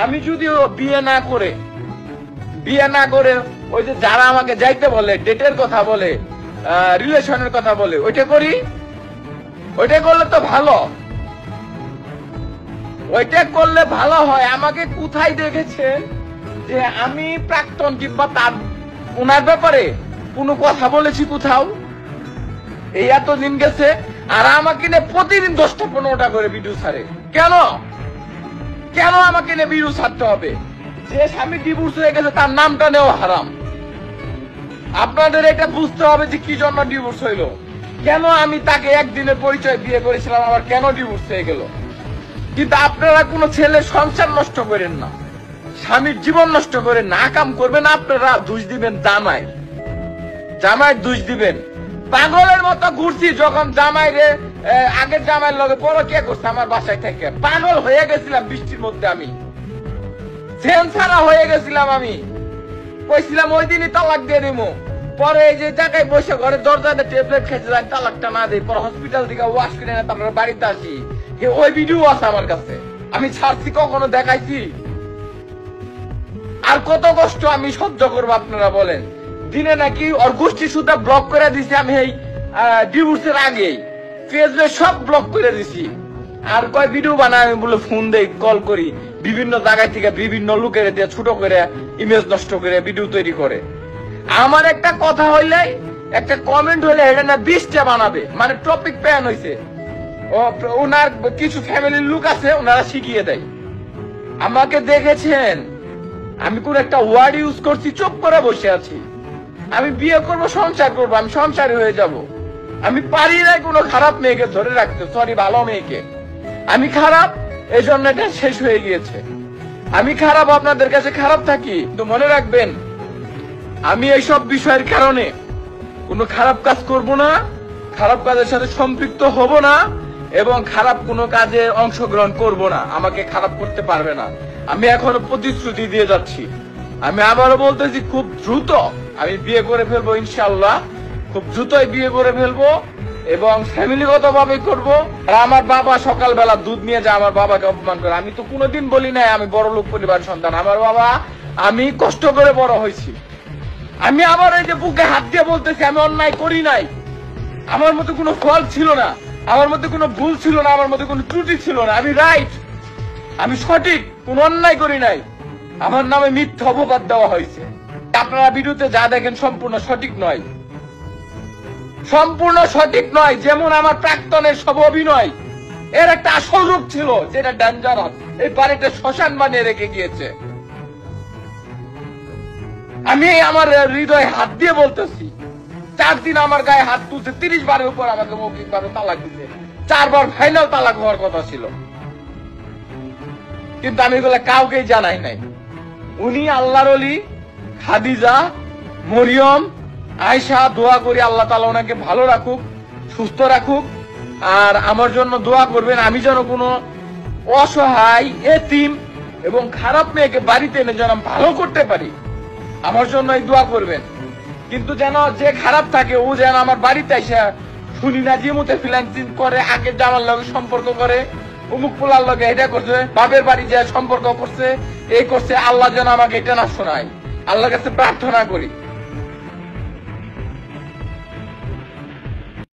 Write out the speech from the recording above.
আমি যদিও বিয়ে না করে ওই যে যারা আমাকে যাইতে বলে, ডেটের কথা বলে, রিলেশনের কথা বলে, ওইটা করি, ওইটা করলে তো ভালো, ওইটা করলে ভালো হয়। আমাকে কোথায় দেখেছেন যে আমি প্রাক্তন কিংবা তার ওনার ব্যাপারে কোনো কথা বলেছি কোথাও? এই এতদিন গেছে আর আমাকে নিয়ে প্রতিদিন 10টা-15টা করে ভিডিও ছাড়ে। কেন আমাকে নিয়ে ভিডিও ছাড়তে হবে? যে স্বামী ডিভোর্স হয়ে গেছে তার নামটা নেওয়া হারাম। আপনাদের এটা বুঝতে হবে যে কি জন্য ডিভোর্স হইলো, কেন আমি তাকে একদিনের পরিচয় বিয়ে করেছিলাম, আবার কেন ডিভোর্স হয়ে গেল। কিন্তু আপনারা কোনো ছেলের সংসার নষ্ট করেন না, স্বামীর জীবন নষ্ট করেন না, কাম করবেন, আপনারা দোষ দিবেন জামাই দোষ দিবেন। পাগলের মতো ঘুরছি যখন জামাইরে, আগের জামাইয়ের লগে পরকিয়া করছে আমার বাসায় থেকে, পাগল হয়ে গেছিলাম বৃষ্টির মধ্যে, আমি সেন্সারা হয়ে গেছিলাম। আমি কইছিলাম ওই দিনই তালাক দিয়ে দিমু, পরে এই যে জায়গায় বসে ঘরে দরজাতে ট্যাবলেট খেয়েছিলাম, তালাকটা না দিই, পরে হসপিটাল থেকে ওয়াশ করে না তারপরে বাড়িতে আসি, ওই ভিডিও আছে আমার কাছে, আমি ছাড়ছি, কখনো দেখাইছি? আর কত কষ্ট আমি সহ্য করবো আপনারা বলেন? দিনে নাকি ওর গোষ্ঠী সুদ্ধা ব্লক করে দিছি আমি, এই ডিভোর্সের আগেই ফেসবুকে সব ব্লক করে দিছি। আর কয় ভিডিও বানায়, আমি বলে ফোন দেই, কল করি, বিভিন্ন জায়গায় থেকে বিভিন্ন লোকের দিয়ে ছোট করে ইমেজ নষ্ট করে ভিডিও তৈরি করে। আমার একটা কথা হইলে, একটা কমেন্ট হইলে এটা না 20টা বানাবে, মানে টপিক প্যান হইছে। ওনার কিছু ফ্যামিলির লোক আছে, ওনারা শিখিয়ে দেয়। আমাকে দেখেছেন আমি কোন একটা ওয়ার্ড ইউজ করছি, চুপ করে বসে আছি। আমি বিয়ে করব, সংসার করব, আমি সংসারী হয়ে যাব। আমি পারি না কোনো খারাপ মেয়েকে ধরে রাখতে, সরি, ভালো মেয়েকে। আমি খারাপ, এই জন্য এটা শেষ হয়ে গিয়েছে। আমি খারাপ, আপনাদের কাছে খারাপ থাকি, কিন্তু মনে রাখবেন আমি এইসব বিষয়ের কারণে কোনো খারাপ কাজ করব না, খারাপ কাজের সাথে সম্পৃক্ত হব না, এবং খারাপ কোনো কাজে অংশগ্রহণ করব না। আমাকে খারাপ করতে পারবে না। আমি এখনো প্রতিশ্রুতি দিয়ে যাচ্ছি, আমি আবারও বলতেছি, খুব দ্রুত আমি বিয়ে করে ফেলবো ইনশাআল্লাহ, খুব দ্রুতই বিয়ে করে ফেলবো, এবং ফ্যামিলিগত ভাবে করবো। আর আমার বাবা সকালবেলা দুধ নিয়ে যায়, আমার বাবাকে অপমান করে। আমি তো কোনোদিন বলি নাই আমি বড় লোক পরিবার সন্তান। আমার বাবা, আমি কষ্ট করে বড় হয়েছি। আমি আবার এই যে বুকে হাত দিয়ে বলতেছি, আমি অন্যায় করি নাই, আমার মধ্যে কোনো ফল ছিল না, আমার মধ্যে কোনো ভুল ছিল না, আমার মধ্যে কোনো ত্রুটি ছিল না, আমি রাইট, আমি সঠিক, কোনো অন্যায় করি নাই। আমার নামে মিথ্যা অপবাদ দেওয়া হয়েছে। আপনারা ভিডিওতে যা দেখেন সম্পূর্ণ সঠিক নয়, সম্পূর্ণ সঠিক নয়। যেমন আমার প্রাক্তনের সব অভিনয়, এর একটা আসল রূপ ছিল যেটা ডেঞ্জারাস, এই বাড়িতে শ্মশান বানিয়ে রেখে গিয়েছে। আমি আমার হৃদয়ে হাত দিয়ে বলতেছি, 4 দিন আমার গায়ে হাত তুলছে, 30 বারের উপর আমাকে মৌখিকভাবে তালাক দিতে, 4 বার ফাইনাল তালাক হওয়ার কথা ছিল, কিন্তু আমি এগুলো কাউকেই জানাই নাই। উনি আল্লাহর ওলি, খাদিজা, মরিয়ম, আয়েশা, দোয়া করি আল্লাহ তাআলা ওনাকে ভালো রাখুক, সুস্থ রাখুক। আর আমার জন্য দোয়া করবেন, আমি যেন কোনো অসহায়, এতিম এবং খারাপ মেয়েকে বাড়িতে এনে যেন ভালো করতে পারি, আমার জন্য এই দোয়া করবেন। কিন্তু যেন যে খারাপ থাকে ও যেন আমার বাড়িতে এসে শুনি না যে মতে ফ্রিল্যান্সিং করে, আগের জামার লগে সম্পর্ক করে, অমুক পোলার লগে এটা করছে, বাপের বাড়ি যায় সম্পর্ক করছে, এই করছে। আল্লাহ যেন আমাকে এটা না শোনায়, আল্লাহর কাছে প্রার্থনা করি।